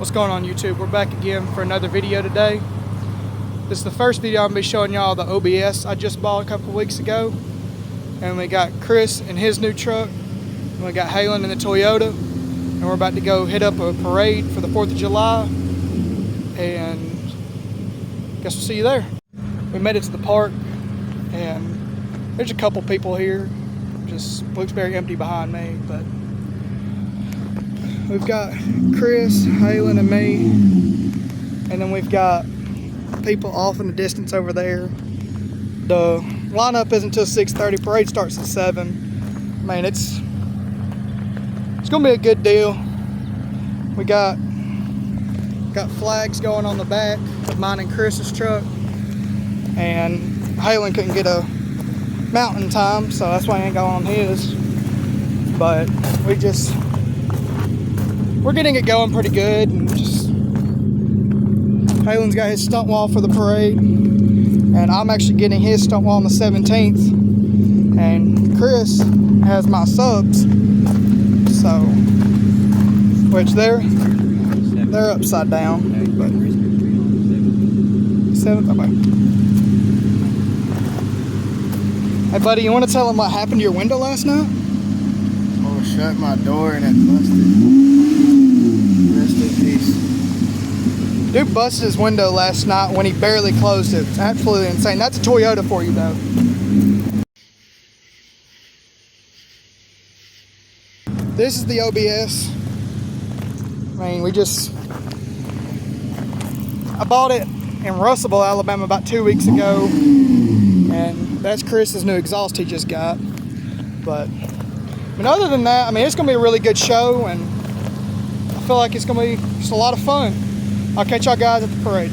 What's going on, YouTube? We're back again for another video today. This is the first video I'm going to be showing y'all the OBS I just bought a couple weeks ago. And we got Chris in his new truck. And we got Halen in the Toyota. And we're about to go hit up a parade for the 4th of July. And guess we'll see you there. We made it to the park. And there's a couple people here. Just looks very empty behind me, but we've got Chris, Halen, and me, and then we've got people off in the distance over there. The lineup isn't until 6:30. Parade starts at 7. Man, it's gonna be a good deal. We got flags going on the back of mine and Chris's truck, and Halen couldn't get a mountain time, so that's why he ain't going on his. But we're getting it going pretty good, and just Halen's got his stunt wall for the parade, and I'm actually getting his stunt wall on the 17th, and Chris has my subs, so which they're upside down, but 7th, okay. Hey buddy, you want to tell him what happened to your window last night? Oh, shut my door and it busted. Rest in peace. Dude busted his window last night when he barely closed it. It's absolutely insane. That's a Toyota for you, though. This is the OBS. I mean, I bought it in Russellville, Alabama about 2 weeks ago. And that's Chris's new exhaust he just got. But other than that, I mean, it's going to be a really good show, and I feel like it's going to be just a lot of fun. I'll catch y'all guys at the parade.